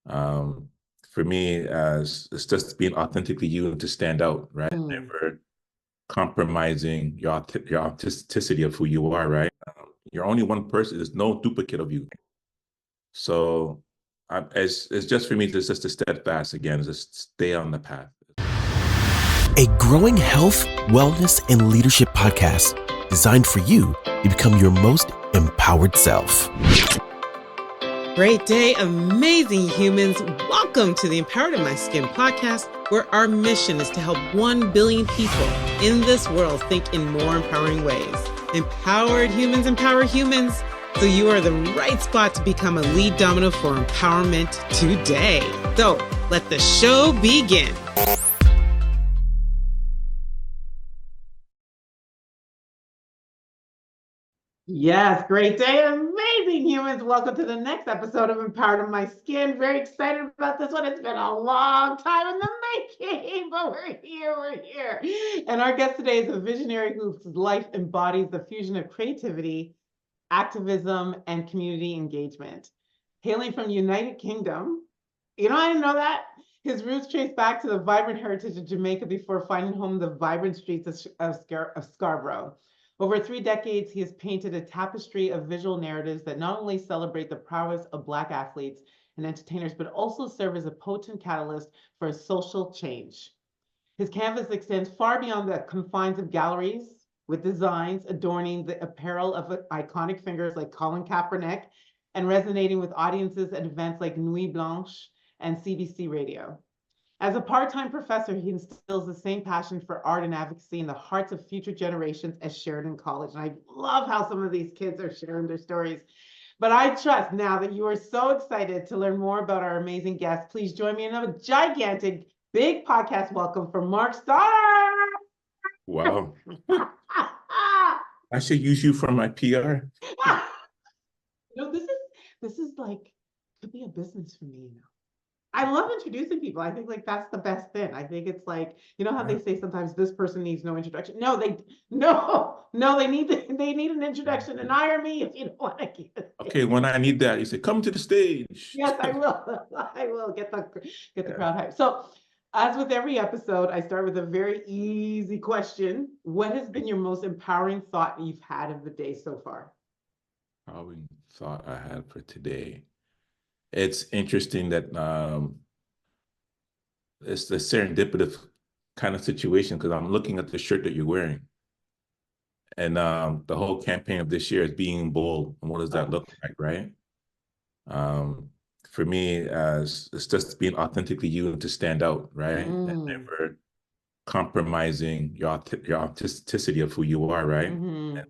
Um, for me, as it's just being authentically you and to stand out, right? Mm. Never compromising your authenticity of who you are, right? You're only one person. There's no duplicate of you. So, it's just for me to just to steadfast again, just stay on the path. A growing health, wellness, and leadership podcast designed for you to become your most empowered self. Great day, amazing humans. Welcome to the Empowered in My Skin podcast, where our mission is to help 1 billion people in this world think in more empowering ways. Empowered humans empower humans. So you are the right spot to become a lead domino for empowerment today. So let the show begin. Yes, great day, amazing humans. Welcome to the next episode of Empowered in My Skin. Very excited about this one. It's been a long time in the making, but we're here. And our guest today is a visionary whose life embodies the fusion of creativity, activism, and community engagement. Hailing from the United Kingdom, I didn't know that. His roots trace back to the vibrant heritage of Jamaica before finding home in the vibrant streets of Scarborough. Over 3 decades, he has painted a tapestry of visual narratives that not only celebrate the prowess of Black athletes and entertainers, but also serve as a potent catalyst for social change. His canvas extends far beyond the confines of galleries, with designs adorning the apparel of iconic figures like Colin Kaepernick and resonating with audiences at events like Nuit, Blanche, and CBC Radio. As a part-time professor, he instills the same passion for art and advocacy in the hearts of future generations at Sheridan College. And I love how some of these kids are sharing their stories. But I trust now that you are so excited to learn more about our amazing guests. Please join me in a gigantic, big podcast welcome for Mark Stoddart. Wow. I should use you for my PR. This is like, could be a business for me, I love introducing people. I think like that's the best thing. I think it's like, how they say sometimes this person needs no introduction. No, they need an introduction and hire me if you don't want to get it. Okay, when I need that, you say, come to the stage. Yes, I will. I will get the crowd hype. So as with every episode, I start with a very easy question. What has been your most empowering thought you've had of the day so far? Empowering thought I had for today. It's interesting that it's the serendipitous kind of situation because I'm looking at the shirt that you're wearing. And the whole campaign of this year is being bold. And what does that look like, right? For me, it's just being authentically you and to stand out, right? And never compromising your authenticity of who you are, right? And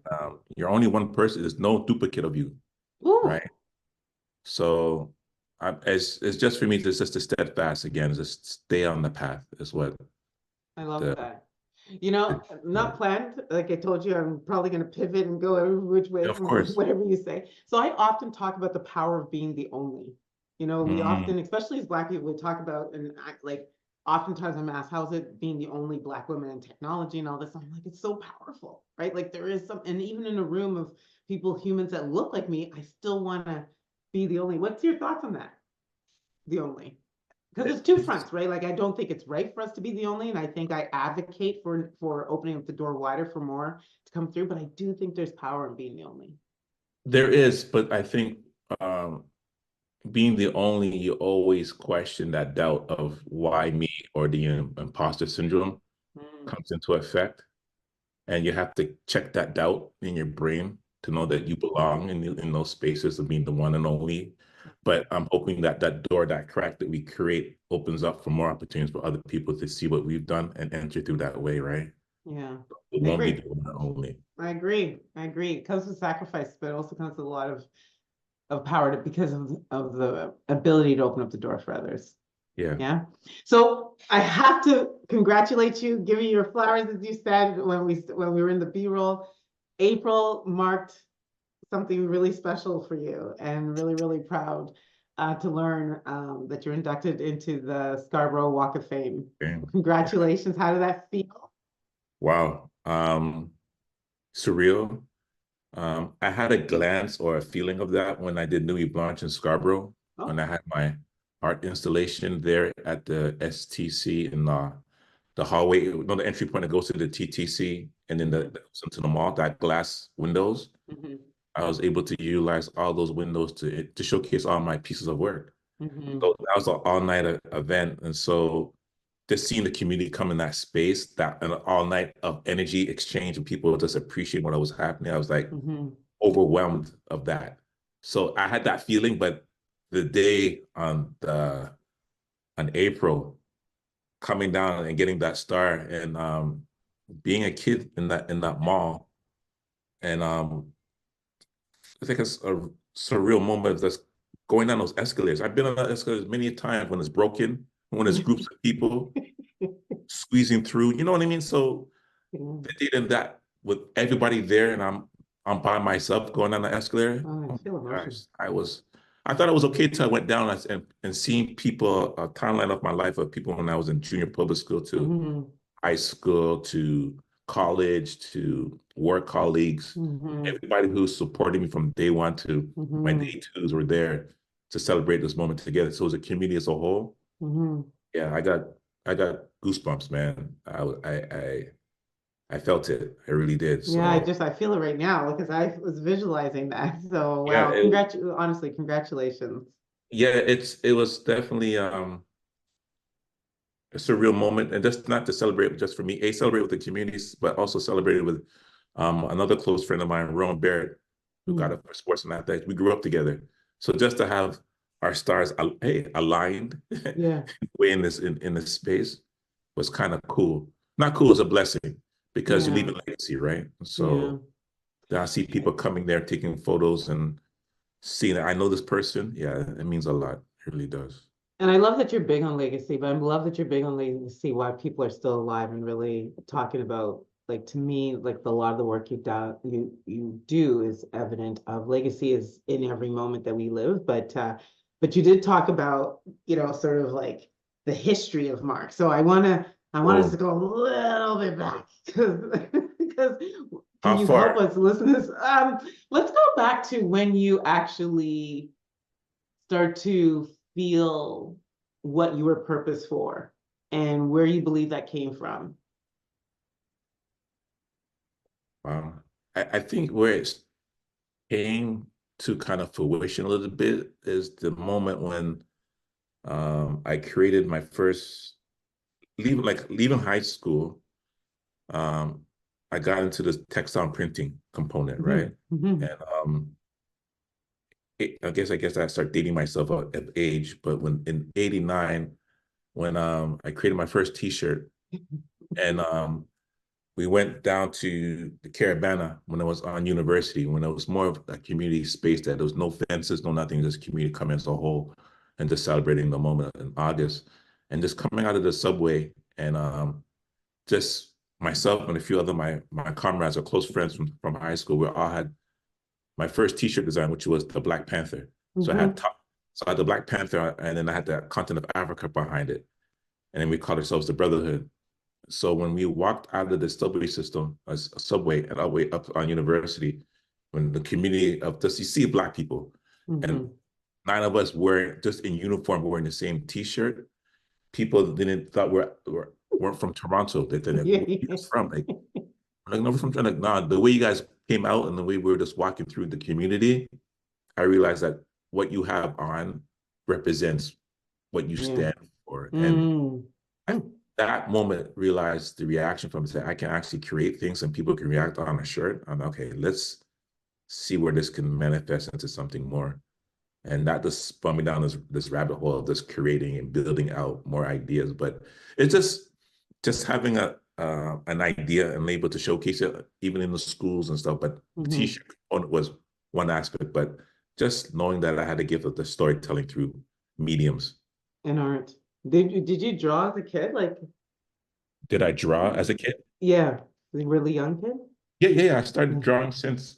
you're only one person. There's no duplicate of you, right? So it's just for me to just to steadfast again, just stay on the path is what I love that. Not planned. Like I told you, I'm probably going to pivot and go every which way, of course. whatever you say. So I often talk about the power of being the only. We often, especially as Black people, we talk about and act like oftentimes I'm asked, how's it being the only Black woman in technology and all this? I'm like, it's so powerful, right? Like there is some, and even in a room of people, humans that look like me, I still want to be the only. What's your thoughts on that? The only. Because there's two fronts, right? Like I don't think it's right for us to be the only, and I think I advocate for opening up the door wider for more to come through. But I do think there's power in being the only. There is, but I think being the only, you always question that doubt of why me or the imposter syndrome comes into effect, and you have to check that doubt in your brain to know that you belong in those spaces of being the one and only. But I'm hoping that that door, that crack that we create opens up for more opportunities for other people to see what we've done and enter through that way, right? Yeah. It won't be the one and only. I agree. It comes with sacrifice, but it also comes with a lot of power because of the ability to open up the door for others. Yeah. Yeah. So I have to congratulate you, give you your flowers, as you said, when we were in the B-roll. April marked something really special for you, and really, really proud to learn that you're inducted into the Scarborough Walk of Fame. Okay. Congratulations. How did that feel? Wow. Surreal. I had a glance or a feeling of that when I did Nuit, Blanche in Scarborough, when I had art installation there at the STC in the hallway, the entry point that goes to the TTC and then into the mall, that glass windows. Mm-hmm. I was able to utilize all those windows to showcase all my pieces of work. Mm-hmm. So that was an all-night event. And so just seeing the community come in that space, that an all-night of energy exchange and people just appreciate what was happening, I was like overwhelmed of that. So I had that feeling, but the day on April, coming down and getting that star and being a kid in that mall, and I think it's a surreal moment that's going down those escalators. I've been on that escalators many times when it's broken, when there's groups of people squeezing through. You know what I mean? So they did that with everybody there, and I'm by myself going down the escalator. Oh, I feel emotional. I thought it was okay till I went down and seeing people, a timeline of my life of people when I was in junior public school to high school to college to work colleagues, everybody who supported me from day one to my day twos were there to celebrate this moment together. So as a community as a whole, yeah, I got goosebumps, man. I felt it. I really did. So, yeah, I feel it right now because I was visualizing that. So wow, yeah, honestly, congratulations. yeah, it was definitely a surreal moment, and just not to celebrate just for me, celebrate with the communities, but also celebrated with another close friend of mine, Rowan Barrett, who got up for sports and athletics. We grew up together, so just to have our stars aligned, yeah, way in this space was kind of cool. Not cool, it's a blessing because you leave a legacy, right? So I see people coming there taking photos and seeing that I know this person. Yeah, it means a lot. It really does. and I love that you're big on legacy, but I love that you're big on legacy, why people are still alive and really talking about, like, to me, like a lot of the work you do is evident of legacy is in every moment that we live. But you did talk about, sort of like the history of Mark. So I want us to go a little bit back because can How you far? help us, listeners? Let's go back to when you actually start to feel what you were purpose for and where you believe that came from. I think where it came to kind of fruition a little bit is the moment when I created my first leaving high school. I got into this textile printing component, right? And I guess I started dating myself at age, but when in '89, when I created my first T-shirt, and we went down to the Caravana when I was on university, when it was more of a community space that there was no fences, no nothing, just community coming as a whole and just celebrating the moment in August. And just coming out of the subway and just myself and a few other my comrades or close friends from high school, we all had my first T-shirt design, which was the Black Panther. So I had the Black Panther, and then I had the continent of Africa behind it. And then we called ourselves the Brotherhood. So when we walked out of the subway system, a subway, and all the way up on university, when the community of just you see Black people, and 9 of us were just in uniform, wearing the same T-shirt. People didn't thought weren't from Toronto. They didn't. Where are you guys from? Like no, we're from Toronto. Nah, the way you guys came out and the way we were just walking through the community, I realized that what you have on represents what you stand for, and that moment realized the reaction from it. I can actually create things and people can react on a shirt. I'm okay, let's see where this can manifest into something more. And that just spun me down this rabbit hole of just creating and building out more ideas. But it's just having an idea and able to showcase it even in the schools and stuff. But the T-shirt component was one aspect, but just knowing that I had a gift of the storytelling through mediums. And art. Did you draw as a kid? Like, did I draw as a kid? Yeah, a really young kid. Yeah. I started drawing since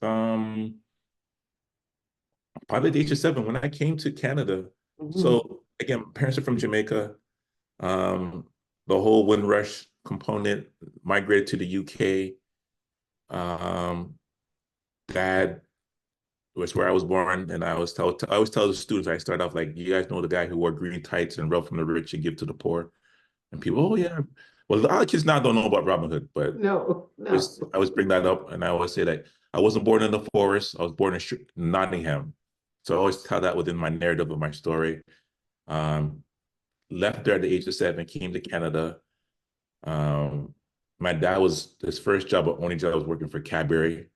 probably the age of 7 when I came to Canada. So again, parents are from Jamaica. The whole Windrush component migrated to the UK. Dad was where I was born, and I always tell the students, I start off like, you guys know the guy who wore green tights and robbed from the rich and give to the poor, and people, oh yeah. Well, a lot of kids now don't know about Robin Hood, but No, no. I always bring that up, and I always say that I wasn't born in the forest. I was born in Nottingham, so I always tell that within my narrative of my story. Um, Left there at the age of 7, came to Canada. My dad was his first job, but only job was working for Cadbury.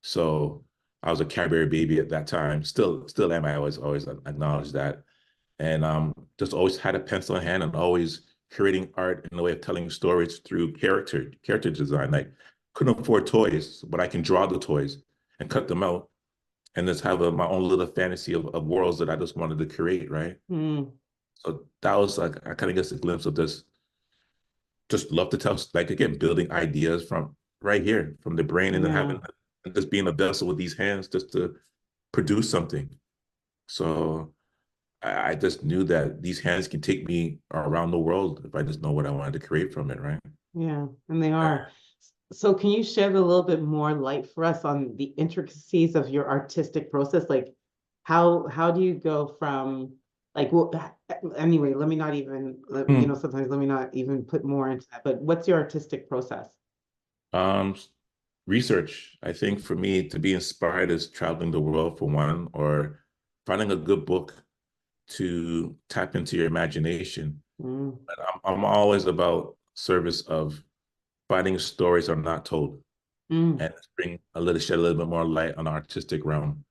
So I was a Cadbury baby at that time. Still am. I always acknowledge that. And just always had a pencil in hand and always creating art in the way of telling stories through character design. Like couldn't afford toys, but I can draw the toys and cut them out and just have my own little fantasy of worlds that I just wanted to create, right? Mm. So that was like, I kind of get a glimpse of this. Just love to tell, like again, building ideas from right here, from the brain, and then having and just being a vessel with these hands just to produce something. So I just knew that these hands can take me around the world if I just know what I wanted to create from it, right? Yeah, and they are. So can you shed a little bit more light for us on the intricacies of your artistic process? Like how do you go from like, well, anyway, let me not even, sometimes let me not even put more into that, but what's your artistic process? Um, Research. I think for me to be inspired is traveling the world for one, or finding a good book to tap into your imagination. Mm. But I'm always about service of finding stories are not told and shed a little bit more light on the artistic realm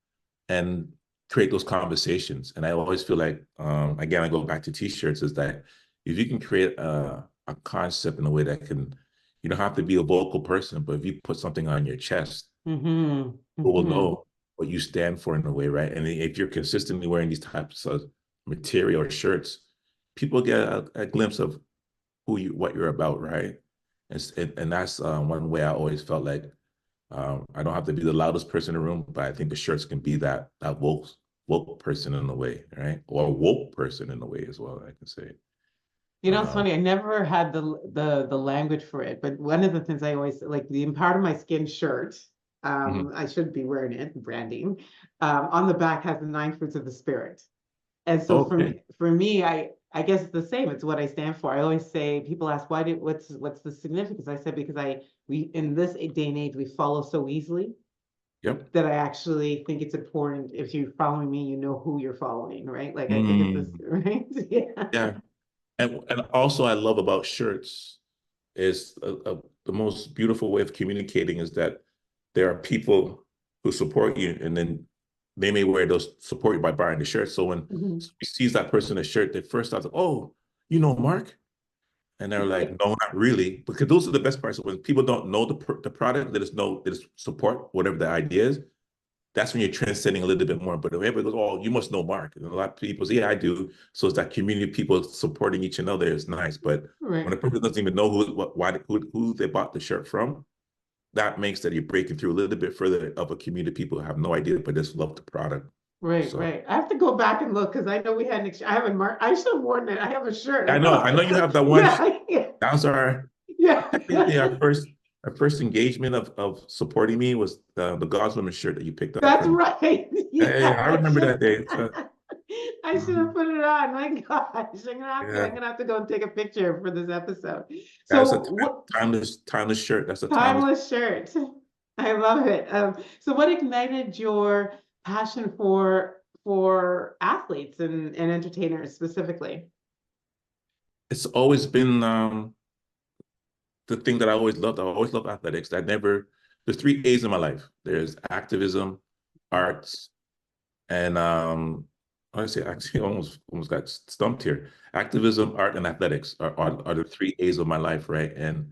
and create those conversations. And I always feel like, again, I go back to t-shirts, is that if you can create a concept in a way that can, you don't have to be a vocal person, but if you put something on your chest, Mm-hmm. people will know what you stand for in a way, right? And if you're consistently wearing these types of material or shirts, people get a glimpse of what you're about, right? And that's one way I always felt like I don't have to be the loudest person in the room, but I think the shirts can be that woke person in a way, right? Or a woke person in a way as well, I can say. It's funny. I never had the language for it, but one of the things I always like the Empowered of My Skin shirt. I should be wearing it, branding. On the back has the 9 fruits of the spirit. And so for me, I guess it's the same. It's what I stand for. I always say, people ask, what's the significance? I said, because we in this day and age, we follow so easily. Yep. That I actually think it's important. If you're following me, you know who you're following, right? Like I think it's this, right? Yeah. Yeah. And also I love about shirts is the most beautiful way of communicating is that there are people who support you, and then they may wear those support you by buying the shirt. So when somebody sees that person in a shirt, they first thought, oh, you know Mark? And they're like, no, not really. Because those are the best parts. When people don't know the product, they just support whatever the idea is. That's when you're transcending a little bit more. But if everybody goes, oh, you must know Mark. And a lot of people say, yeah, I do. So it's that community of people supporting each other is nice. But when a person doesn't even know who they bought the shirt from, that makes that you're breaking through a little bit further of a community of people who have no idea, but just love the product. Right, right. I have to go back and look because I know we had I haven't marked. I should have worn it. I have a shirt. I know you have that one. Yeah. That was our first engagement of supporting me was the God's Women shirt that you picked up. That's right. Yeah, I remember that day. I should have put it on. My gosh, I'm gonna have to go and take a picture for this episode. That's a timeless shirt. That's a timeless shirt. I love it. So what ignited your passion for athletes and entertainers specifically? It's always been the thing that I always loved. I always loved athletics. There's 3 A's in my life. There's activism, arts, and I say actually almost got stumped here. Activism, art, and athletics are the 3 A's of my life, right? And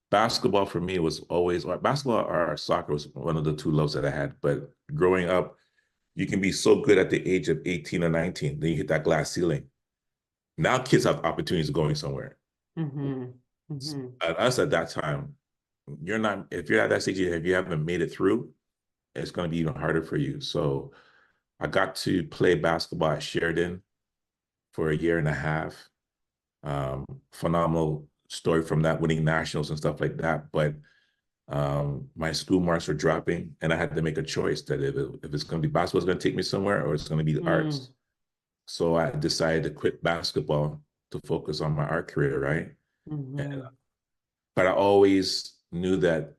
basketball for me was always, or basketball or soccer was one of the 2 loves that I had. But growing up, you can be so good at the age of 18 or 19, then you hit that glass ceiling. Now kids have opportunities of going somewhere. Us at that time, if you're at that stage, if you haven't made it through, it's going to be even harder for you. So I got to play basketball at Sheridan for a year and a half. Phenomenal story from that, winning nationals and stuff like that. But My school marks were dropping, and I had to make a choice that if it's going to be basketball, it's going to take me somewhere, or it's going to be the arts. So I decided to quit basketball to focus on my art career, right? And, but I always knew that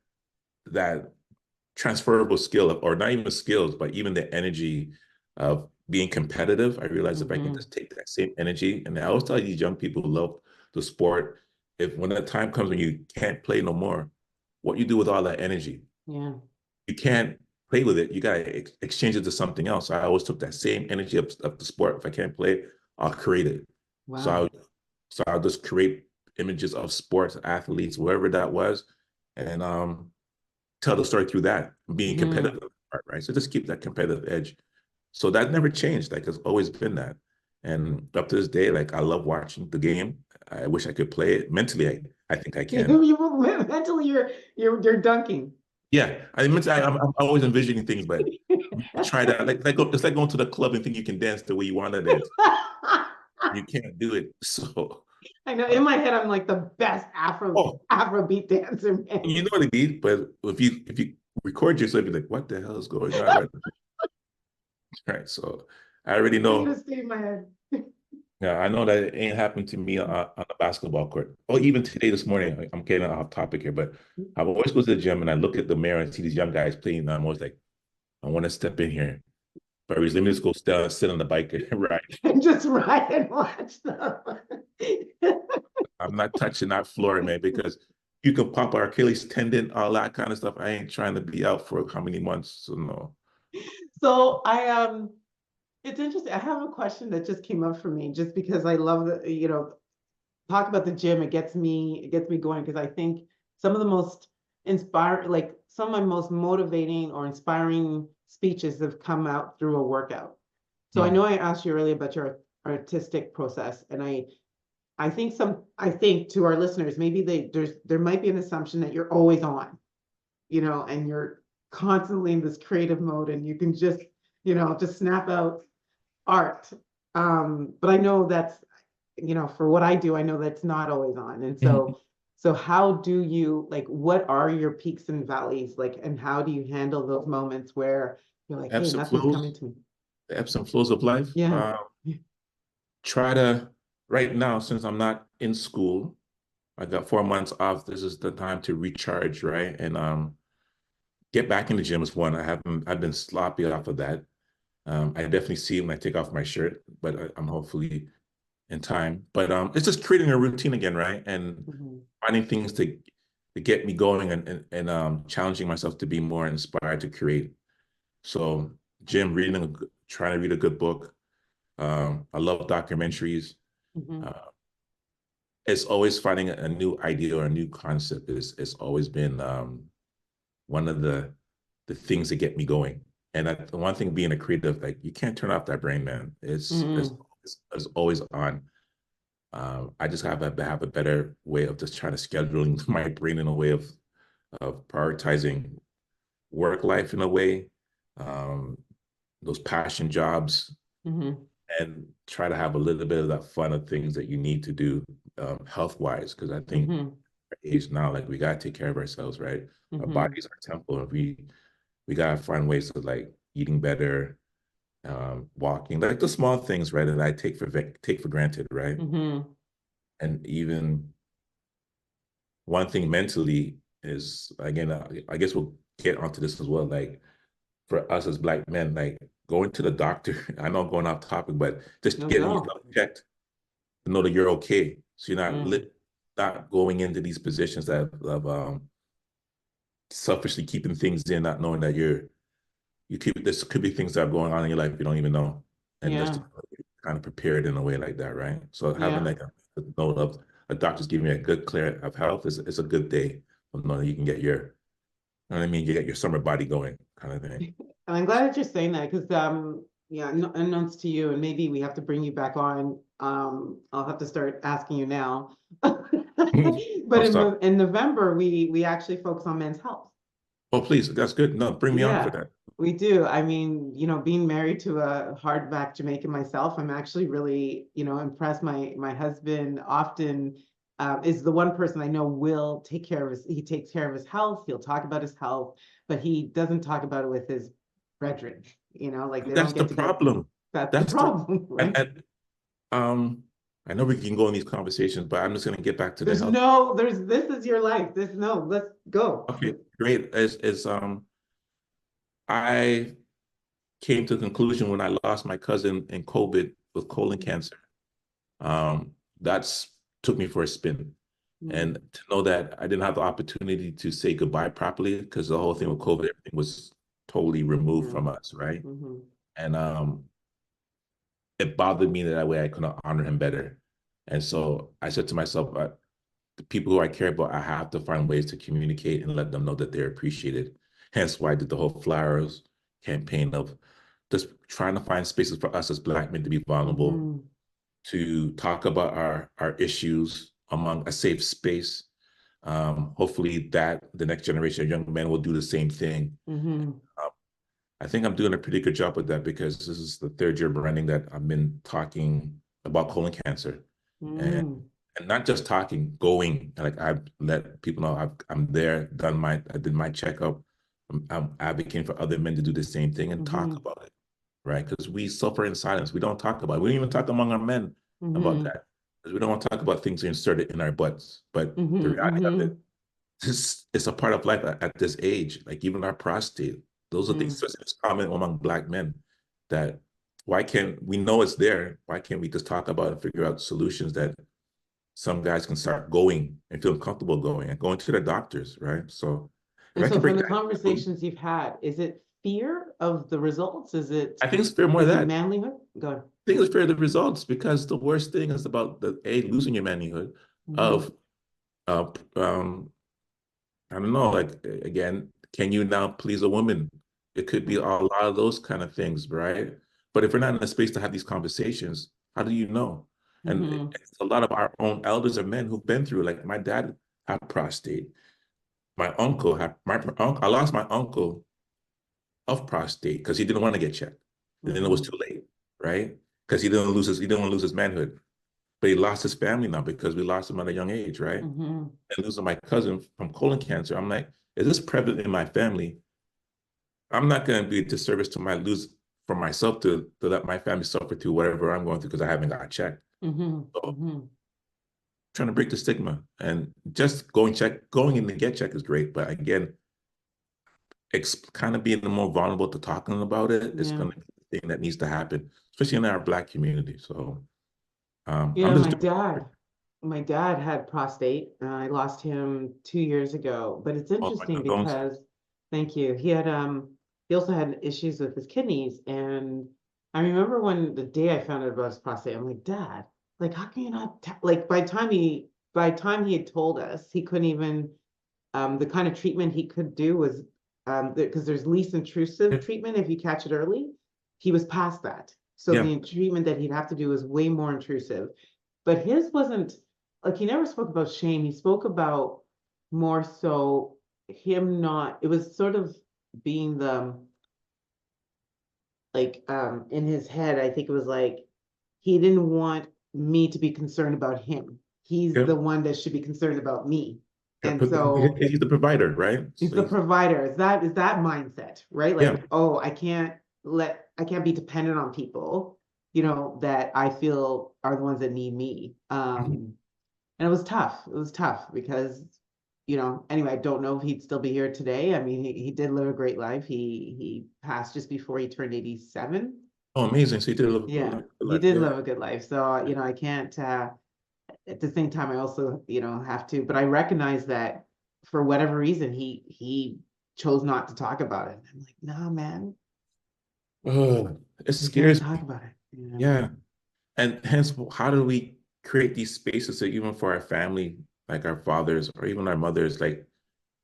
transferable skill, or not even skills, but even the energy of being competitive. I realized if I can just take that same energy, and I always tell these young people who love the sport, if when the time comes when you can't play no more, what you do with all that energy. Yeah. You can't play with it. You got to exchange it to something else. So I always took that same energy of the sport. If I can't play, I'll create it. Wow. So I'll just create images of sports, athletes, wherever that was, and tell the story through that, being competitive, right? So just keep that competitive edge. So that never changed. Like it's always been that. And up to this day, like I love watching the game. I wish I could play it. Mentally, I think I can. Mentally, you're dunking. Yeah, I'm always envisioning things, but try that. It's like going to the club and think you can dance the way you want to dance. You can't do it. So I know in my head I'm like the best Afrobeat dancer, man. you know what it means, but if you record yourself, you're like, what the hell is going on right now? Right. So I already know. Just stay in my head. Yeah, I know that it ain't happened to me on the basketball court. Or even today, this morning, I'm getting off topic here, but I always go to the gym and I look at the mirror and see these young guys playing. And I'm always like, I want to step in here. But let me just go sit on the bike and ride. And just ride and watch them. I'm not touching that floor, man, because you can pop our Achilles tendon, all that kind of stuff. I ain't trying to be out for how many months. So no. So it's interesting. I have a question that just came up for me, just because I love talk about the gym. It gets me going, because I think some of the most some of my most motivating or inspiring speeches have come out through a workout. So I know I asked you earlier about your artistic process, and I think to our listeners, maybe there might be an assumption that you're always on, and you're constantly in this creative mode, and you can just snap out art. But I know that's, for what I do, I know that's not always on. And so how do you, what are your peaks and valleys, and how do you handle those moments where you're like, hey, nothing's coming to me? The ebbs and flows of life. Yeah. Try to, right now, since I'm not in school, I got 4 months off. This is the time to recharge, right? And get back in the gym is one. I've been sloppy off of that. I definitely see it when I take off my shirt, but I'm hopefully in time. But it's just creating a routine again, right? And finding things to get me going, and challenging myself to be more inspired to create. So gym, trying to read a good book. I love documentaries. It's always finding a new idea or a new concept. It's always been one of the things that get me going. And the one thing being a creative, like you can't turn off that brain, man. It's always on. I just have a better way of just trying to scheduling my brain in a way of prioritizing work life in a way, those passion jobs, and try to have a little bit of that fun of things that you need to do health-wise, because I think at age now, like we gotta take care of ourselves, right? Our bodies are temple, and we gotta find ways of like eating better, walking, like the small things, right, that I take for granted, right? And even one thing mentally is, again, I guess we'll get onto this as well, like for us as Black men, like going to the doctor, I know I'm going off topic, but just getting yourself checked to know that you're okay. So you're not going into these positions of selfishly keeping things in, not knowing that this could be things that are going on in your life you don't even know. And just kind of prepared in a way like that, right? So having like a note of a doctor's giving you a good clear of health is a good day of knowing that you can get your, you know what I mean? You get your summer body going kind of thing. I'm glad that you're saying that, because unknowns to you, and maybe we have to bring you back on. I'll have to start asking you now. But in November, we actually focus on men's health. Oh, please, that's good. No, bring me on for that. We do. I mean, being married to a hardback Jamaican myself, I'm actually really, impressed. My husband often is the one person I know will take care of he takes care of his health. He'll talk about his health, but he doesn't talk about it with his brethren, like they That's don't the get together. problem. That's the problem, right? And I know we can go in these conversations, but I'm just going to get back to the There's health. no, this is your life. Let's go. Okay, great. I came to the conclusion when I lost my cousin in COVID with colon cancer. That's took me for a spin. And to know that I didn't have the opportunity to say goodbye properly because the whole thing with COVID, everything was totally removed from us, right? And it bothered me that way I couldn't honor him better. And so I said to myself, the people who I care about, I have to find ways to communicate and let them know that they're appreciated. Hence why I did the whole flowers campaign of just trying to find spaces for us as Black men to be vulnerable, to talk about our issues among a safe space. Hopefully that the next generation of young men will do the same thing. I think I'm doing a pretty good job with that because this is the third year running that I've been talking about colon cancer. And not just talking, going. Like I've let people know I'm there, I did my checkup. I'm advocating for other men to do the same thing and talk about it, right? Because we suffer in silence. We don't talk about it. We don't even talk among our men about that. Because we don't want to talk about things inserted in our butts. But the reality of it, it's a part of life at this age. Like even our prostate, those are things that's common among Black men. That why can't we know it's there? Why can't we just talk about it and figure out solutions that some guys can start going and feel comfortable going and going to their doctors, right? So, and so from the conversations you've had, is it fear of the results? Is it? I think it's fear more of that. Manlyhood? Go ahead. I think it's fear of the results because the worst thing is about losing your manlyhood of, I don't know, like, again, can you now please a woman? It could be a lot of those kind of things, right? But if we're not in a space to have these conversations, how do you know? And it's a lot of our own elders or men who've been through, like my dad had prostate. My uncle I lost my uncle of prostate because he didn't want to get checked. And then it was too late, right? Because he didn't want to lose his manhood. But he lost his family now because we lost him at a young age, right? And losing my cousin from colon cancer, I'm like, is this prevalent in my family? I'm not going to be a disservice to for myself to let my family suffer through whatever I'm going through because I haven't got checked. So, trying to break the stigma and just going in to get checked is great. But again, kind of being more vulnerable to talking about it is going to be the thing that needs to happen, especially in our Black community. So, my dad had prostate. I lost him 2 years ago, but it's interesting because, thank you. He also had issues with his kidneys. And I remember the day I found out about his prostate, I'm like, Dad, like, how can you not, like, by the time he had told us, he couldn't even, the kind of treatment he could do was, because there's least intrusive treatment if you catch it early. He was past that. So the treatment that he'd have to do was way more intrusive. But his wasn't, like, he never spoke about shame. He spoke about more so him not, it was sort of being in his head, I think it was like, he didn't want me to be concerned about him. He's the one that should be concerned about me. And so he's the provider, right? He's the provider. Is that mindset, right? Like, oh, I can't be dependent on people, that I feel are the ones that need me. And it was tough. It was tough because, anyway, I don't know if he'd still be here today. I mean, he did live a great life. He passed just before he turned 87. Oh, amazing. So he did live a good life. He did live a good life. So, I can't, at the same time, I also, have to, but I recognize that for whatever reason, he chose not to talk about it. I'm like, no, man. It scares me. Talk about it. Yeah. And hence, how do we create these spaces that even for our family, like our fathers or even our mothers, like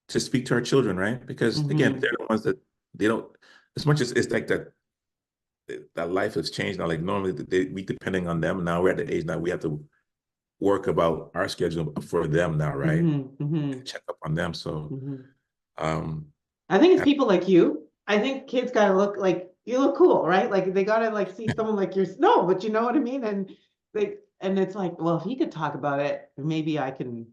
to speak to our children, right? Because again, they're the ones that they don't, as much as it's like that life has changed now, like normally we depending on them. Now we're at the age now we have to work about our schedule for them now, right? Check up on them. So I think it's people like you. I think kids gotta look like you look cool, right? Like they gotta like see someone like yours. No, but you know what I mean? And And it's like, well, if he could talk about it, maybe I can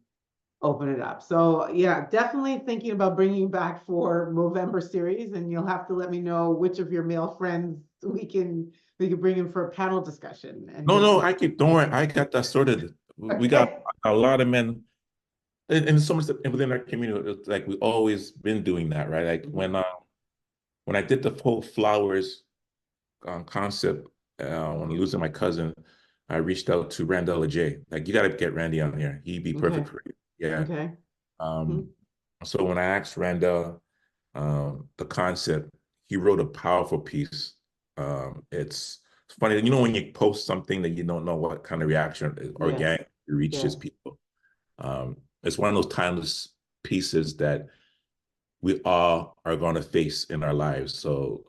open it up. So yeah, definitely thinking about bringing you back for November series, and you'll have to let me know which of your male friends we can bring in for a panel discussion. And No, don't worry, I got that sorted. We got okay. a lot of men, and so much within our community. It's like we always been doing that, right? Like when I did the whole flowers concept, when losing my cousin, I reached out to Randall J. Like, you got to get Randy on here. He'd be Okay. perfect for you. Yeah. Okay. Um, so when I asked Randall the concept, he wrote a powerful piece. It's funny, you know, when you post something that you don't know what kind of reaction Yes. organic reaches Yes. people. It's one of those timeless pieces that we all are going to face in our lives. So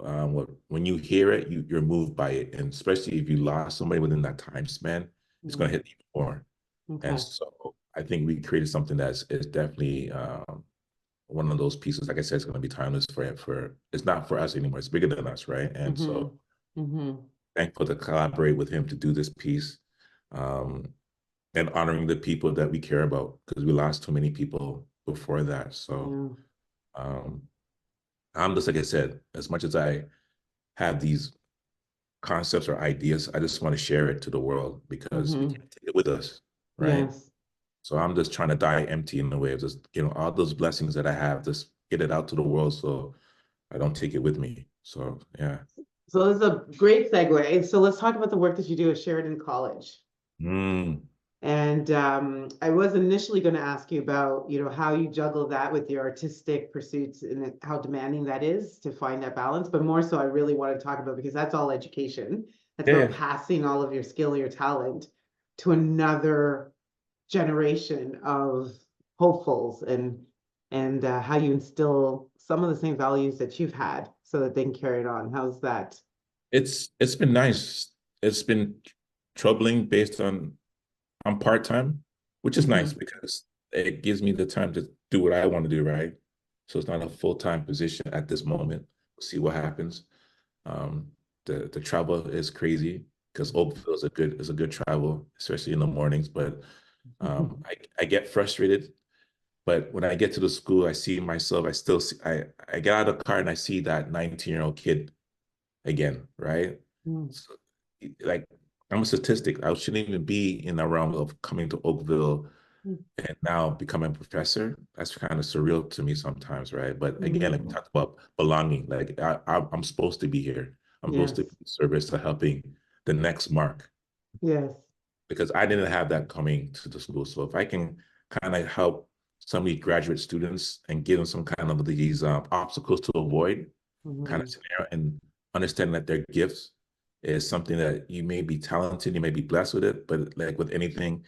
when you hear it, you're moved by it. And especially if you lost somebody within that time span, it's going to hit you more. Okay. And so I think we created something that's is definitely one of those pieces. Like I said, it's going to be timeless for it's not for us anymore. It's bigger than us, right? And so thankful to collaborate with him to do this piece, um, and honoring the people that we care about, because we lost too many people before that. So I'm just, like I said, as much as I have these concepts or ideas, I just want to share it to the world because we can't take it with us, right? Yes. So I'm just trying to die empty in the way of just, all those blessings that I have, just get it out to the world so I don't take it with me. So yeah. So this is a great segue. So let's talk about the work that you do at Sheridan College. Mm. And I was initially going to ask you about, how you juggle that with your artistic pursuits and how demanding that is to find that balance. But more so, I really want to talk about, because that's all education. That's about Yeah. passing all of your skill, your talent to another generation of hopefuls, and how you instill some of the same values that you've had so that they can carry it on. How's that? It's been nice. It's been troubling based on I'm part-time, which is nice because it gives me the time to do what I want to do, right? So it's not a full-time position at this moment. We'll see what happens. The travel is crazy because Oakville is a good travel, especially in the mornings. But I get frustrated. But when I get to the school, I see myself. I still see. I get out of the car and I see that 19-year-old kid again, right? So, like, I'm a statistic. I shouldn't even be in the realm of coming to Oakville and now becoming a professor. That's kind of surreal to me sometimes, right? But again, like we talked about belonging, like I'm supposed to be here. I'm supposed to be in service to helping the next Mark. Yes. Because I didn't have that coming to the school. So if I can kind of help some of these graduate students and give them some kind of these obstacles to avoid kind of scenario, and understanding that their gifts is something that you may be talented, you may be blessed with it, but like with anything,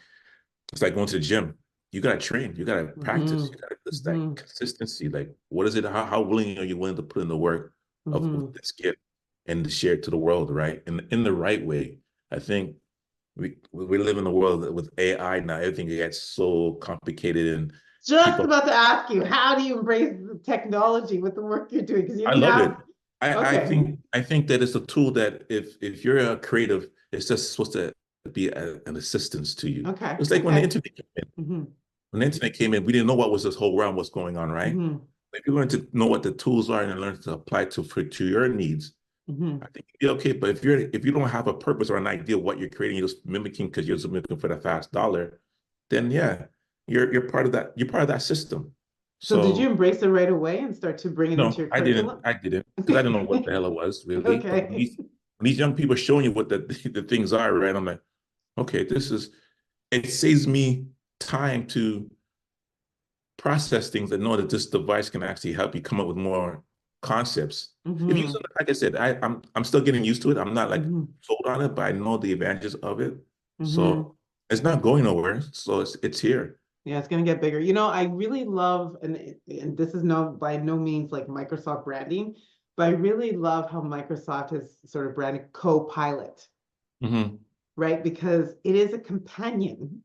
it's like going to the gym. You gotta train, you gotta practice, you gotta just that consistency. Like, what is it? How willing are you willing to put in the work of this gift and to share it to the world, right? And in the right way. I think we live in a world with AI now. Everything gets so complicated, and Just people. about to ask you, how do you embrace the technology with the work you're doing? Because I you love it. have, I think that it's a tool that if you're a creative, it's just supposed to be an assistance to you. Okay. It's like when the internet came in. When the internet came in, we didn't know what was this whole realm, what's going on, right? If you learn to know what the tools are and learn to apply to your needs, I think you'll be okay. But if you don't have a purpose or an idea of what you're creating, you're just mimicking because you're just looking for the fast dollar, then yeah, you're part of that. You're part of that system. So did you So embrace it right away and start to bring it into no, your curriculum? I didn't because I didn't know what the hell it was really. But Okay. when these young people are showing you what the things are, right? I'm like, okay, it saves me time to process things and know that this device can actually help you come up with more concepts. If you, like I said, I'm still getting used to it. I'm not like sold on it, but I know the advantages of it. So it's not going nowhere. So it's here. Yeah, it's going to get bigger. I really love, and this is by no means like Microsoft branding, but I really love how Microsoft has sort of branded Copilot, right? Because it is a companion,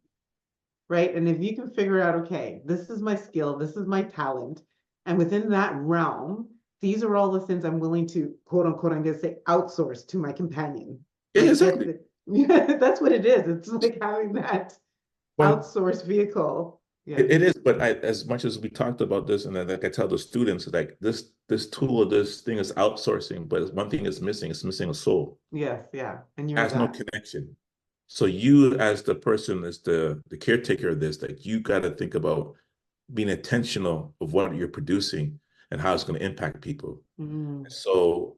right? And if you can figure out, okay, this is my skill, this is my talent, and within that realm, these are all the things I'm willing to, quote unquote, I'm going to say outsource to my companion. Yeah, Like exactly. Yeah, that's what it is. It's like having that Well, outsourced vehicle. Yeah. it is, but as much as we talked about this, and then like I tell the students, like this tool or this thing is outsourcing, but one thing is missing. It's missing a soul. Yes, yeah. And It you're has no that. connection. So you, as the person, as the caretaker of this, like you got to think about being intentional of what you're producing and how it's going to impact people. Mm, So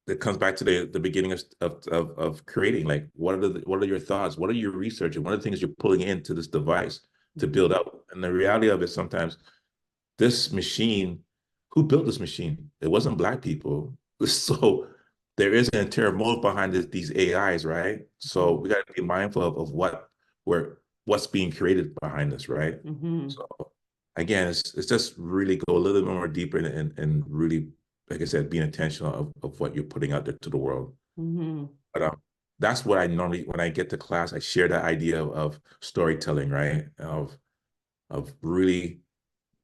it comes back to the beginning of creating. Like, what are your thoughts? What are your research? And what are the things you're pulling into this device to build out? And the reality of it, sometimes this machine, who built this machine? It wasn't Black people. So there is an entire motive behind these AIs, right? So we got to be mindful of what's being created behind this, right? mm-hmm. So again, it's just really go a little bit more deeper and really, like I said, being intentional of what you're putting out there to the world. Mm-hmm. But that's what I normally, when I get to class, I share that idea of storytelling, right? Of really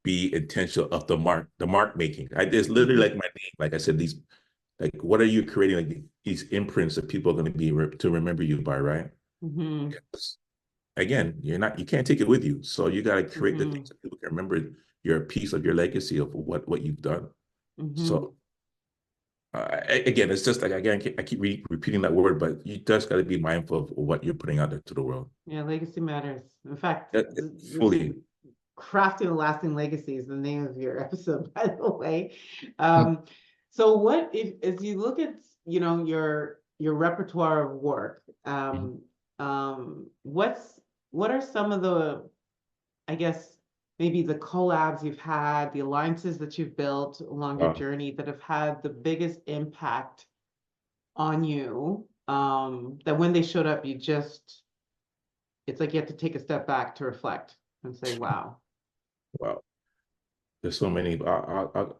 be intentional of the mark making. It's literally like my name. Like I said, these, like, what are you creating? Like these imprints that people are going to be to remember you by, right? Mm-hmm. Because, again, you can't take it with you. So you got to create the Mm-hmm. things that people can remember. You're a piece of your legacy of what you've done. Mm-hmm. So again, it's just like, again, I keep repeating that word, but you just got to be mindful of what you're putting out there to the world. Yeah, legacy matters. In fact, Fully. crafting a lasting legacy is the name of your episode, by the way. So what if, as you look at, your repertoire of work, what are some of the, I guess, maybe the collabs you've had, the alliances that you've built along your Wow. journey that have had the biggest impact on you, that when they showed up, it's like you have to take a step back to reflect and say, wow. Wow. There's so many. Well,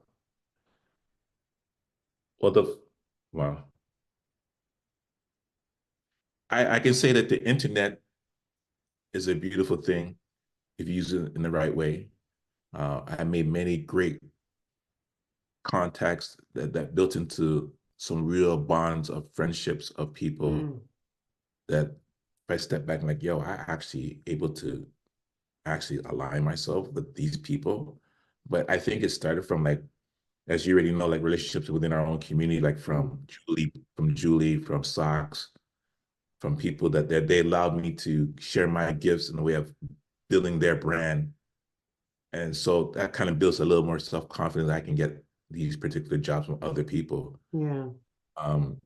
wow. I can say that the internet is a beautiful thing if you use it in the right way. I made many great contacts that built into some real bonds of friendships of people Mm, that if I step back and like, yo, I actually able to actually align myself with these people. But I think it started from, like, as you already know, like relationships within our own community, like mm, Julie, from Socks, from people that they allowed me to share my gifts in the way of building their brand. And so that kind of builds a little more self-confidence that I can get these particular jobs from other people. yeah. Um,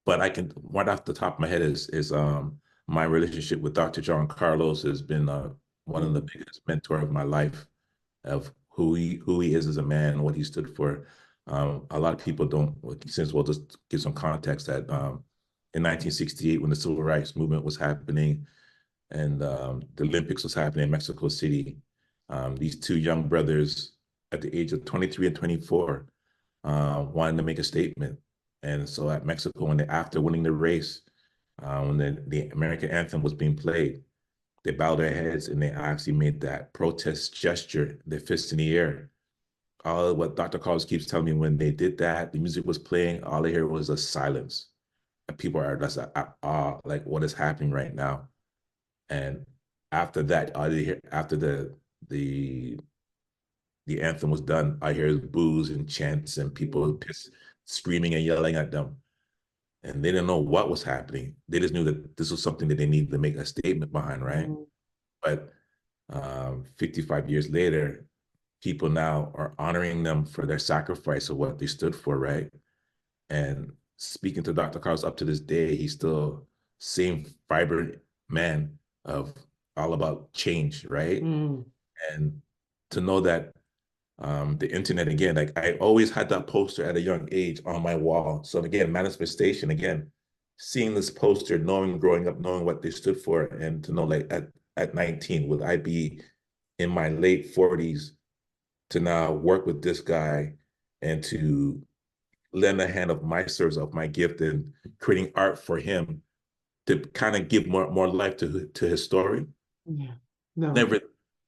but I can, right off the top of my head, is my relationship with Dr. John Carlos has been one of the Mm, biggest mentor of my life, of who he is as a man and what he stood for. A lot of people don't, since we'll just give some context that in 1968, when the civil rights movement was happening and the Olympics was happening in Mexico City, these two young brothers at the age of 23 and 24 wanted to make a statement. And so at Mexico, after winning the race, when the American anthem was being played, they bowed their heads and they actually made that protest gesture, their fists in the air. All what Dr. Carlos keeps telling me, when they did that, the music was playing, all they heard was a silence. And people are just at awe, like, what is happening right now? And after that, all they hear, after the the anthem was done, I hear boos and chants and people mm, screaming and yelling at them. And they didn't know what was happening. They just knew that this was something that they needed to make a statement behind, right? mm, But 55 years later, people now are honoring them for their sacrifice of what they stood for, right? And speaking to Dr. Carlos up to this day, he's still same vibrant man of all about change, right? mm, And to know that the internet, again, like I always had that poster at a young age on my wall. So again, manifestation, again, seeing this poster, knowing, growing up, knowing what they stood for, and to know, like, at 19, would I be in my late 40s to now work with this guy and to lend a hand of my service, of my gift, and creating art for him to kind of give more life to his story. yeah. No. Never,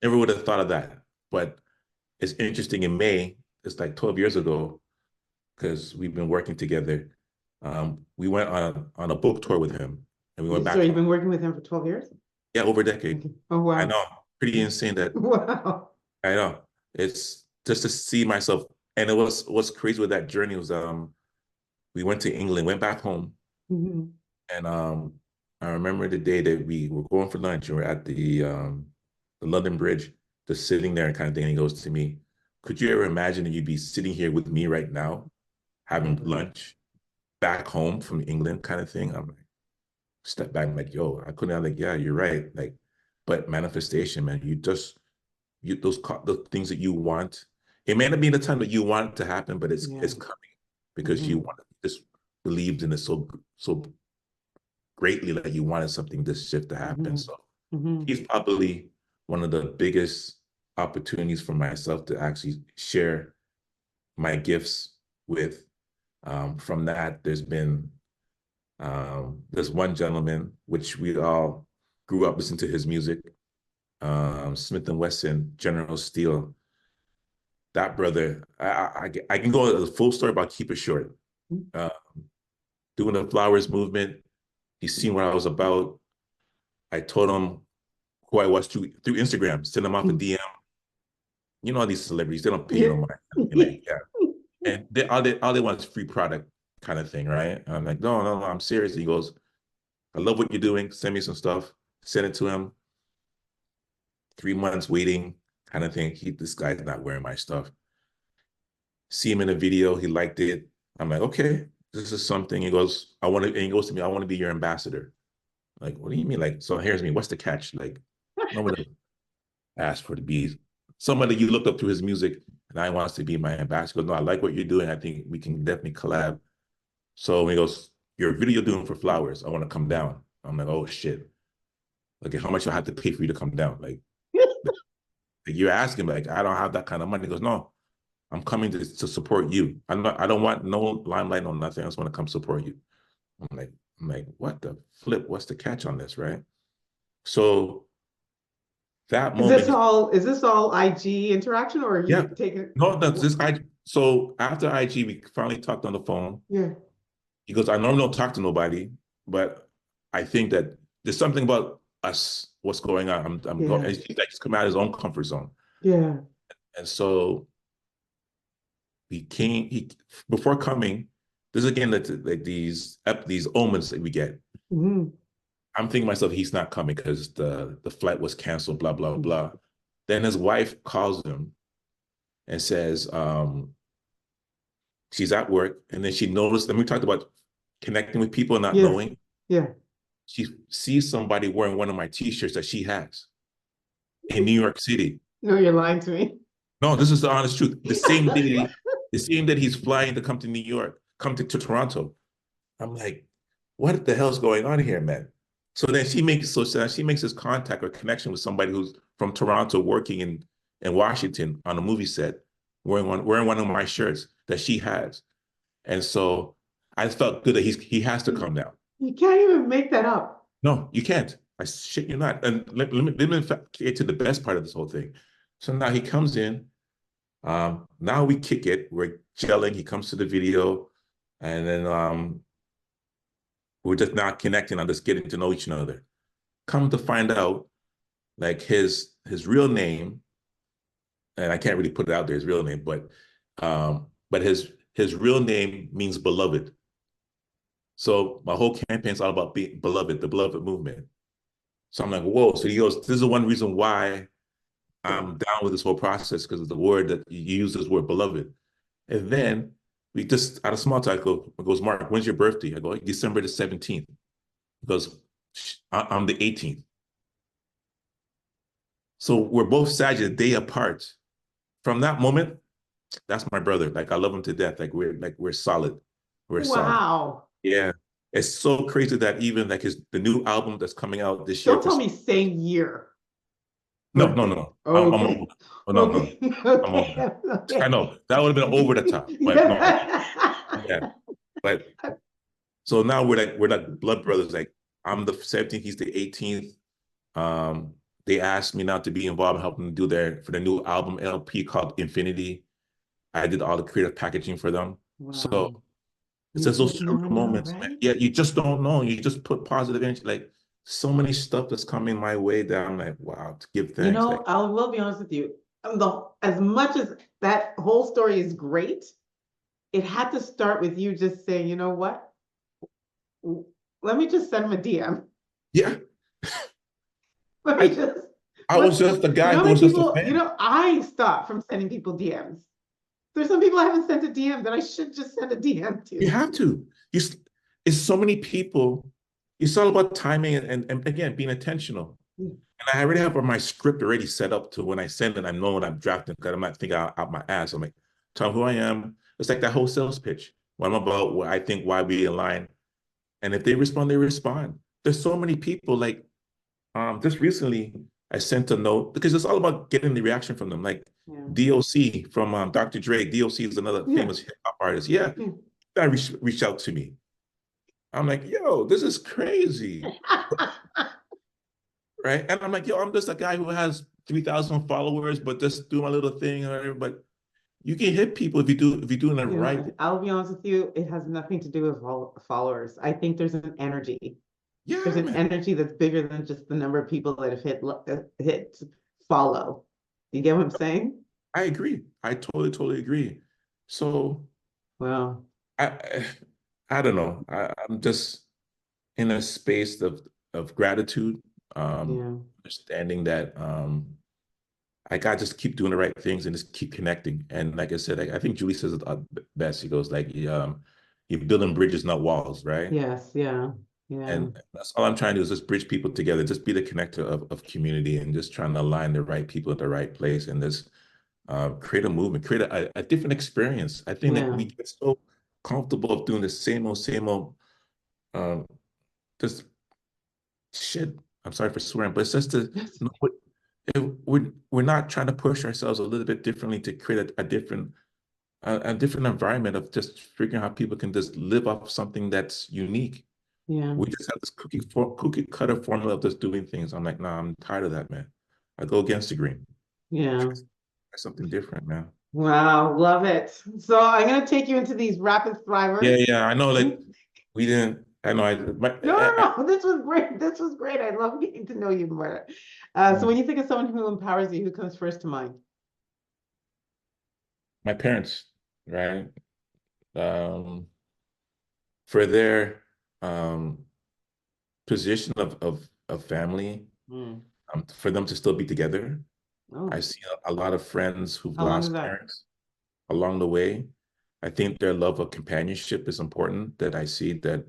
never would have thought of that. But it's interesting, in May, it's like 12 years ago, because we've been working together. We went on a book tour with him. and we went back So you've home. been working with him for 12 years? Yeah, over a decade. Okay. Oh, wow. I know, pretty insane that. Wow. I know. It's just to see myself, and it was what's crazy with that journey was we went to England, went back home, Mhm. and I remember the day that we were going for lunch and we're at the London Bridge, just sitting there and kind of thing. And he goes to me, "Could you ever imagine that you'd be sitting here with me right now, having lunch back home from England, kind of thing?" I'm like, step back, I'm like, yo, I couldn't. I'm like, yeah, you're right. Like, but manifestation, man, those things that you want. It may not be the time that you want it to happen, but it's coming because you want just believed in it so greatly that you wanted something this shift to happen. So he's probably one of the biggest opportunities for myself to actually share my gifts with. From that, there's one gentleman which we all grew up listening to his music, Smith and Wesson, General Steel. That brother, I can go a full story about keep it short. Doing the flowers movement, he's seen what I was about. I told him who I was through Instagram, send him off a DM. You know, these celebrities, they don't pay you no money. Like, yeah. And all they want is free product kind of thing, right? And I'm like, no, I'm serious. He goes, I love what you're doing. Send me some stuff. Send it to him. 3 months waiting kind of thing. This guy's not wearing my stuff. See him in a video. He liked it. I'm like, okay, this is something. He goes, and he goes to me, I want to be your ambassador. Like, what do you mean? Like, so here's me. What's the catch? Like, nobody asked for the bees. Somebody you looked up through his music and I wants to be my ambassador. He goes, no, I like what you're doing. I think we can definitely collab. So he goes, your video doing for flowers. I want to come down. I'm like, oh shit. Okay, how much do I have to pay for you to come down? Like you're asking, like, I don't have that kind of money. He goes, no, I'm coming to support you. I don't want no limelight on nothing. I just want to come support you. I'm like, what the flip? What's the catch on this, right? So that moment. Is this all IG interaction or are you taking? No, so after IG, we finally talked on the phone. Yeah. He goes, I normally don't talk to nobody, but I think that there's something about us, what's going on. I'm going, and he's like, he's come out of his own comfort zone. Yeah. And so before coming, this is again, like these omens that we get. I'm thinking to myself, he's not coming because the flight was canceled, blah, blah, blah. Then his wife calls him and says, she's at work. And then she noticed, and we talked about connecting with people and not knowing. Yeah. She sees somebody wearing one of my t-shirts that she has in New York City. No, you're lying to me. No, this is the honest truth. The same day he's flying to come to New York, come to Toronto. I'm like, what the hell's going on here, man? So then she makes this contact or connection with somebody who's from Toronto working in Washington on a movie set, wearing one of my shirts that she has. And so I felt good that he has to come down. You can't even make that up. No, you can't. I shit you not. And let me get to the best part of this whole thing. So now he comes in. Now we kick it. We're gelling. He comes to the video, and then we're just not connecting on just getting to know each other. Come to find out, like his real name, and I can't really put it out there, his real name, but his real name means beloved. So my whole campaign is all about being beloved, the beloved movement. So I'm like, whoa. So he goes, this is one reason why I'm down with this whole process, because of the word that you use, this word beloved. And then we just, out of small talk, goes, Mark, when's your birthday? I go, December the 17th. He goes, I'm the 18th. So we're both Sagittarius, a day apart. From that moment, that's my brother. Like, I love him to death. Like we're solid. We're solid. Wow. Yeah. It's so crazy that even like the new album that's coming out this year. Don't tell me same year. No. Okay. I'm older. I know that would have been over the top, but no. Yeah. But so now we're like blood brothers. Like I'm the 17th, he's the 18th. They asked me now to be involved in helping them do for the new album LP called Infinity. I did all the creative packaging for them. Wow. So It's You just those just never short know, moments, man. right? Yeah, you just don't know. You just put positive energy. Like so many stuff that's coming my way that I'm like, wow, to give You thanks. know, Like, I will be honest with you. As much as that whole story is great, it had to start with you just saying, you know what? Let me just send him a DM. yeah, Let me I just, I was what, just the you guy know how who many was just a people, fan. I stopped from sending people DMs. There's some people I haven't sent a DM that I should just send a DM You to. have to. It's so many people. It's all about timing and again being intentional. Mm. And I already have my script already set up to when I send it, I know when I'm drafting because I'm not thinking out my ass. I'm like, tell them who I am. It's like that whole sales pitch. What I'm about, what I think, why we align. And if they respond, they respond. There's so many people like just recently I sent a note because it's all about getting the reaction from them. Like Yeah. DOC from Dr. Dre. DOC is another Yeah. famous hip hop artist. Yeah, Yeah. that reached out to me. I'm like, yo, this is crazy. Right. And I'm like, yo, I'm just a guy who has 3,000 followers, but just do my little thing or whatever. But you can hit people if you're doing it You right. know, I'll be honest with you, it has nothing to do with followers. I think there's an energy. There's Yeah, an man. energy that's bigger than just the number of people that have hit follow. You get what I'm saying? I agree. I totally agree. So Well, I I don't know. I'm just in a space of gratitude, yeah, understanding that I gotta just keep doing the right things and just keep connecting. And like I said, I think Julie says it best. She goes like, you're building bridges, not walls, right? yes, yeah, yeah, And that's all I'm trying to do is just bridge people together, just be the connector of community and just trying to align the right people at the right place and just create a movement, create a different experience. I think that yeah. we get so comfortable of doing the same old, um, just shit. I'm sorry for swearing, but it's just to, Yes, no, we're not trying to push ourselves a little bit differently to create a different environment of just figuring out how people can just live off something that's unique. yeah, We just have this cookie cutter formula of just doing things. I'm like, nah, I'm tired of that, man. I go against the grain. yeah. Try something different, man. Wow, love it. So I'm gonna take you into these rapid Yeah, thrivers. yeah. I know, No, like we didn't. I know. no. This was great. This was great. I love getting to know you more. So when you think of someone who empowers you, who comes first to mind? my parents, right? Um, for their position of family, Hmm. for them to still be together. I Oh, see a lot of friends who've how long is lost that? parents along the way. I think their love of companionship is important. That I see that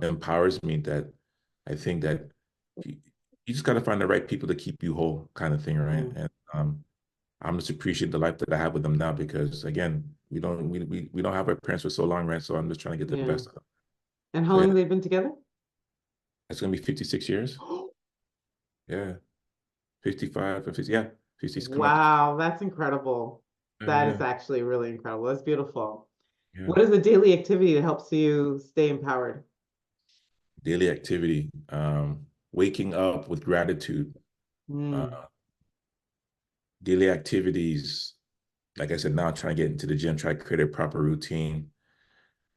empowers me. That I think that you, you just got to find the right people to keep you whole, kind of thing, right? Yeah, And I'm just appreciate the life that I have with them now because again, we don't have our parents for so long, right? So I'm just trying to get the yeah. best of them. And how So long yeah, have they been together? it's gonna be 56 years. Yeah, 55 or 50, yeah, 56 come up. Wow, that's incredible. That Yeah, is actually really incredible. That's beautiful. yeah. What is a daily activity that helps you stay empowered? Daily activity, waking up with gratitude, uh, Mm, daily activities. Like I said, now trying to get into the gym, try to create a proper routine.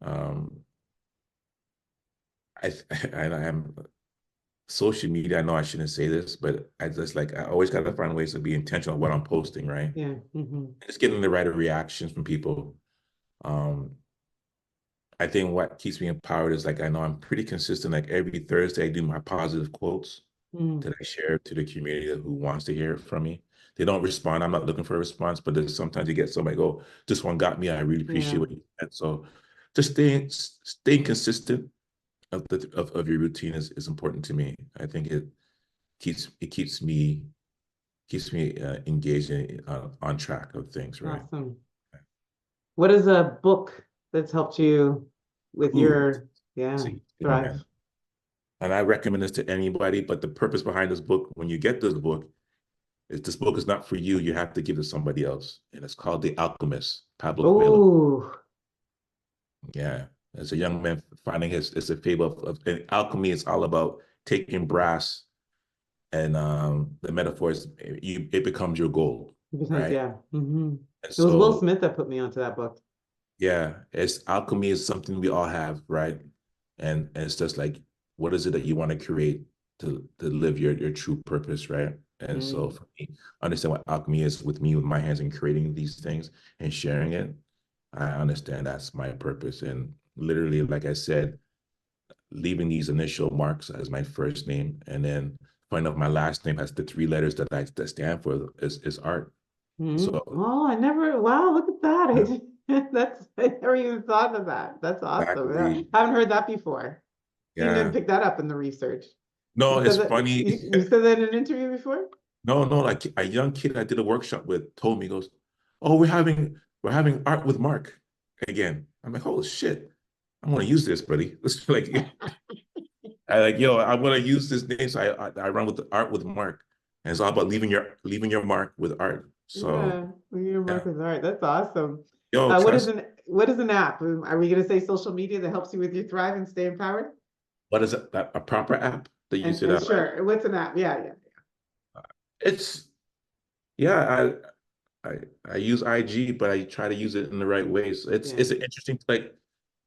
Um, I am social media. I know I shouldn't say this, but I just like I always got to find ways to be intentional what I'm posting, right? yeah. Hmm. Just getting the right reactions from people. Um, I think what keeps me empowered is like I know I'm pretty consistent. Like every Thursday, I do my positive quotes Mm, that I share to the community who wants to hear it from me. They don't respond. I'm not looking for a response, but there's sometimes you get somebody go, "This one got me. I really appreciate yeah. what you said." So, just staying consistent of your routine is important to me. I think it keeps me engaged and on track of things, right? Awesome. What is a book that's helped you with Ooh, your, it's yeah, a huge thing, thrive? man. And I recommend this to anybody, but the purpose behind this book, when you get this book, is this book is not for you. You have to give it to somebody else. And it's called The Alchemist, Pablo Coelho. Oh, Yeah. As a young man finding it's a fable and alchemy is all about taking brass and the metaphors, it becomes your gold, because right? yeah. Hmm. And It was Will so, Smith that put me onto that book. Yeah, it's alchemy is something we all have, right? And it's just like, what is it that you want to create to live your true purpose, right? And so Mm. for me, understand what alchemy is with me with my hands and creating these things and sharing it. I understand that's my purpose. And literally, like I said, leaving these initial marks as my first name, and then finding out my last name has the three letters that stand for is art. Mm. So Oh, I never, wow, look at that. yeah, I never even thought of that. That's awesome. Yeah, exactly. haven't heard that before. Didn't even Yeah. pick that up in the research. No, You it's said that funny. you said that in an interview before? No, no, like a young kid I did a workshop with told me, he goes, "Oh, we're having art with Mark again." I'm like, "Holy shit. I'm gonna use this, buddy." It's like I like, yo, I'm gonna use this name. So I run with the art with Mark. And it's all about leaving your mark with art. So Yeah, your yeah. mark is art. That's awesome. Yo, trust What is an app? Are we gonna say social media that helps you with your thrive and stay empowered? what is it? A proper app that you said And that like sure, what's an app? Yeah, yeah. it's yeah, I use IG, but I try to use it in the right ways. Yeah. It's an interesting like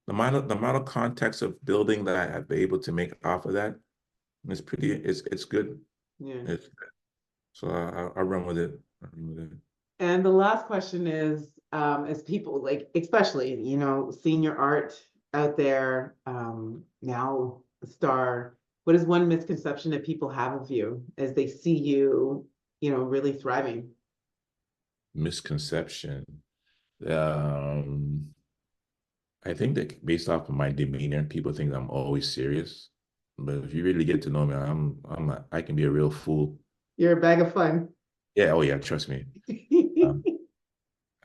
the amount of context of building that I have been able to make off of that is pretty it's good. Yeah. It's so I run with it. I run with it. And the last question is, as people like, especially, seeing your art out there, now a star, what is one misconception that people have of you as they see you, really thriving? Misconception. Um, I think that based off of my demeanor, people think I'm always serious. But if you really get to know me, I can be a real fool. You're a bag of fun. Yeah, oh yeah, trust me. Um,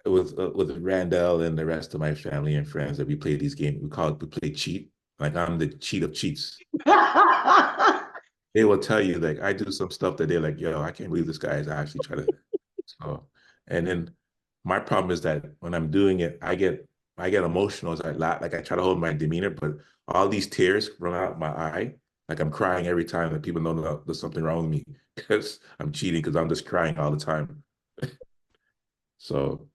with Randall and the rest of my family and friends that we play these games, we play cheat. Like I'm the cheat of cheats. They will tell you like I do some stuff that they're like, yo, I can't believe this guy is actually trying to. So, and then my problem is that when I'm doing it, I get emotional as I laugh. Like I try to hold my demeanor, but all these tears run out my eye. Like I'm crying every time that people know that there's something wrong with me because I'm cheating because I'm just crying all the time. So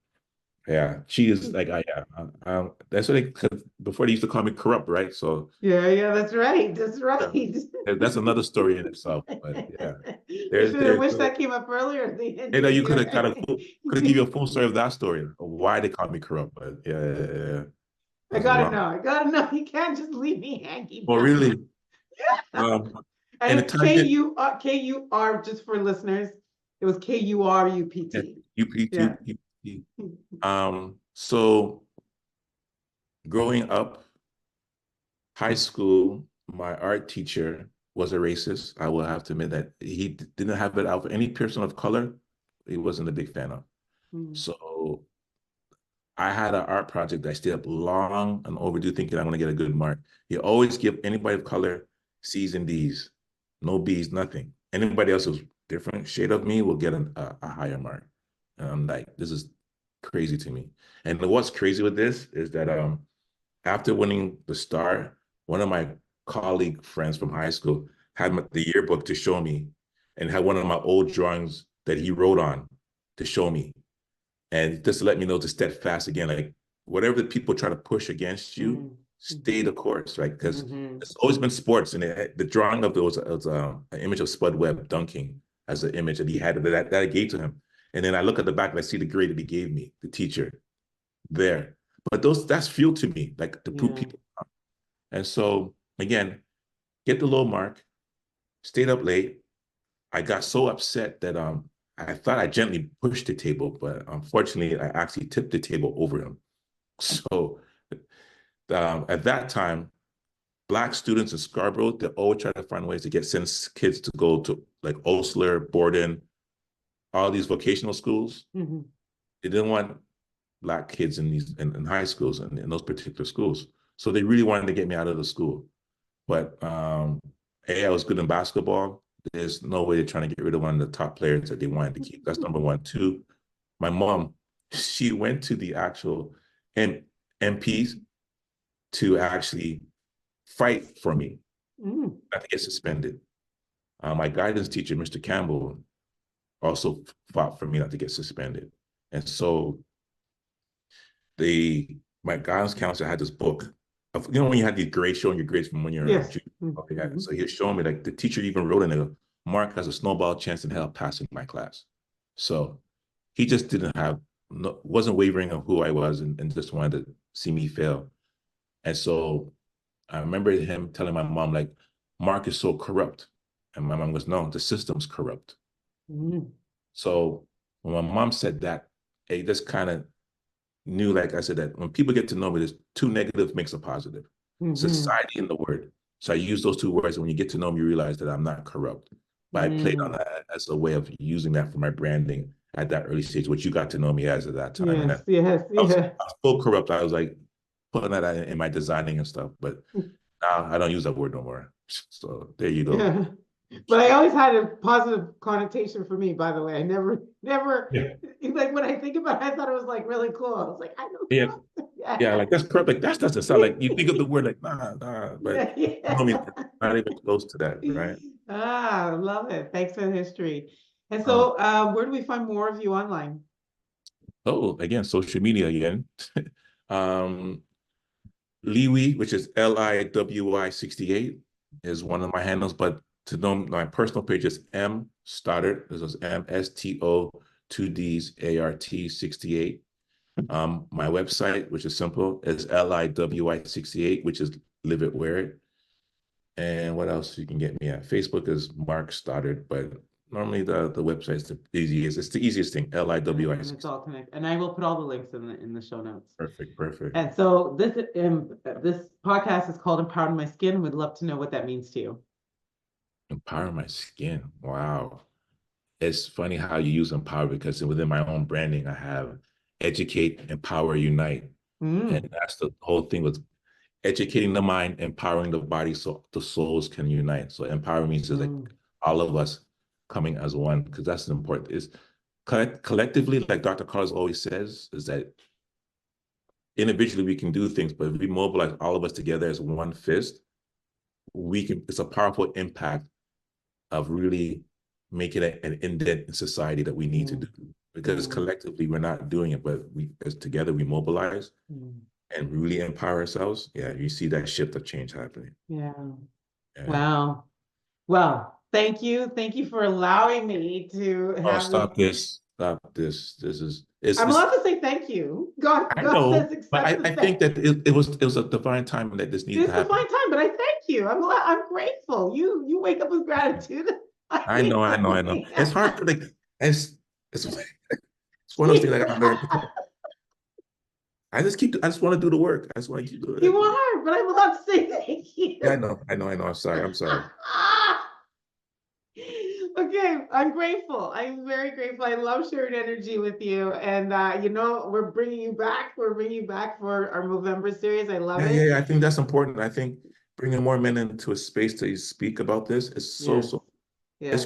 yeah, she is like I yeah. That's what they 'cause before they used to call me corrupt, right? So Yeah, yeah, that's right. That's yeah, right. that's another story in itself. But yeah, I there's should have there's wished that came up earlier in the you know you interview. could have could have give you a full story of that story of why they call me corrupt. But yeah, yeah, yeah, yeah. I That's a gotta long. know. I gotta know. You can't just leave me hanging Well, out. really, And and it's it ties in K-U-R, just for listeners. It was K-U-R-U-P-T. Yeah. UPT. So growing up, high school, my art teacher was a racist. I will have to admit that he didn't have it out for any person of color. He wasn't a big fan of. Mm. So I had an art project that I stayed up long and overdue thinking I'm going to get a good mark. He always give anybody of color C's and D's, no B's, nothing. Anybody else who's different shade of me will get a higher mark. And I'm like, this is crazy to me. And what's crazy with this is that after winning the star, one of my colleague friends from high school had the yearbook to show me and had one of my old drawings that he wrote on to show me. And just to let me know to steadfast again, like whatever the people try to push against you, stay Mm-hmm. the course, right? Because Mm-hmm. it's always been sports, and the drawing of it was an image of Spud Webb dunking as an image that he had that I gave to him. And then I look at the back and I see the grade that he gave me, the teacher there. But that's fuel to me, like to prove Yeah. people wrong. And so again, get the low mark, stayed up late. I got so upset that I thought I gently pushed the table, but unfortunately I actually tipped the table over him. So at that time, Black students in Scarborough, they always try to find ways to send kids to go to like Osler, Borden, all these vocational schools. Mm-hmm. They didn't want Black kids in high schools and in those particular schools. So they really wanted to get me out of the school. But I was good in basketball. There's no way they're trying to get rid of one of the top players that they wanted to keep. That's number one. Two, my mom, she went to the actual MPs to actually fight for me not to get suspended. My guidance teacher, Mr. Campbell, also fought for me not to get suspended. And so my guidance counselor had this book of, when you had these grades showing your grades from when you're Yes. okay. So he was showing me, like, the teacher even wrote in it, Mark has a snowball chance in hell passing my class. So he just wasn't wavering of who I was, and just wanted to see me fail. And so I remember him telling my mom, like, Mark is so corrupt. And my mom goes, no, the system's corrupt. Mm-hmm. So when my mom said that, it just kind of knew, like I said, that when people get to know me, there's two negatives makes a positive. Mm-hmm. Society and the word. So I use those two words, and when you get to know me, you realize that I'm not corrupt. But I played on that as a way of using that for my branding at that early stage, which you got to know me as at that time. Yes, I was so corrupt. I was like putting that in my designing and stuff. But now I don't use that word no more. So there you go. Yeah. But I always had a positive connotation for me, by the way. I never, like, when I think about it, I thought it was like really cool. I was like, I know. Yeah, like, that's corrupt. Like, that doesn't sound like, you think of the word like, nah, but I mean, not even close to that, right? I love it. Thanks for the history. And so where do we find more of you online? Oh, again, social media again. Liwi, which is LIWI 68, is one of my handles, but to know my personal page is M Stoddart. This is MSTO 2Ds ART 68. My website, which is simple, is LIWI 68, which is Live It Wear It. And what else you can get me at? Facebook is Mark Stoddart, but normally the website is the easiest. It's the easiest thing. LIWI. And it's all connected. And I will put all the links in the show notes. Perfect. And so this podcast is called Empowering My Skin. We'd love to know what that means to you. Empower my skin. Wow. It's funny how you use empower, because within my own branding, I have educate, empower, unite. And that's the whole thing, with educating the mind, empowering the body, so the souls can unite. So empower means is like all of us coming as one, because that's important. Is collectively, like Dr. Carlos always says, is that individually we can do things, but if we mobilize all of us together as one fist, it's a powerful impact of really making it an indent in society that we need to do. Because collectively we're not doing it, but together we mobilize and really empower ourselves. Yeah, you see that shift of change happening. Yeah. Wow. Well, thank you for allowing me to have. Stop this. This is. I'm allowed to say thank you. God says accept. But I think that it was a divine time that this needed to happen. It's divine time, but I thank you. I'm grateful. You wake up with gratitude. I know. It's hard to, like, it's one of those things that I learned. I just want to do the work. I just want to keep doing it. You are, but I'm allowed to say thank you. Yeah, I know. I'm sorry. Okay, I'm grateful. I'm very grateful. I love sharing energy with you. And, we're bringing you back. We're bringing you back for our November series. I love it. Yeah, I think that's important. I think bringing more men into a space to speak about this is so. Yeah.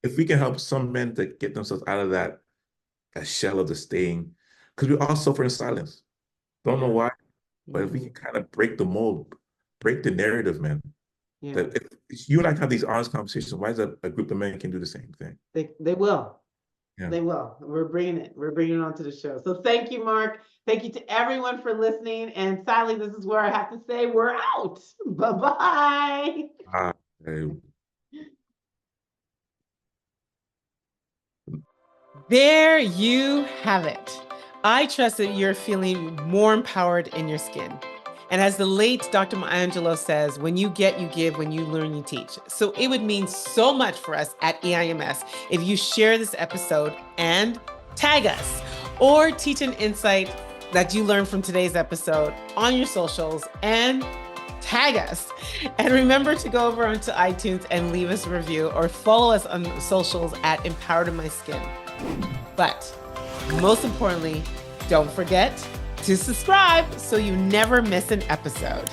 If we can help some men to get themselves out of that shell of the staying, because we all suffer in silence. Don't know why, but if we can kind of break the mold, break the narrative, man. Yeah. That if you and I have these honest conversations, why is that a group of men can do the same thing? They will. Yeah. They will. We're bringing it onto the show. So thank you, Mark. Thank you to everyone for listening. And sadly, this is where I have to say we're out. Bye-bye. There you have it. I trust that you're feeling more empowered in your skin. And as the late Dr. Angelo says, when you get, you give, when you learn, you teach. So it would mean so much for us at EIMS if you share this episode and tag us, or teach an insight that you learned from today's episode on your socials and tag us. And remember to go over onto iTunes and leave us a review, or follow us on socials at Empowered in My Skin. But most importantly, don't forget to subscribe so you never miss an episode.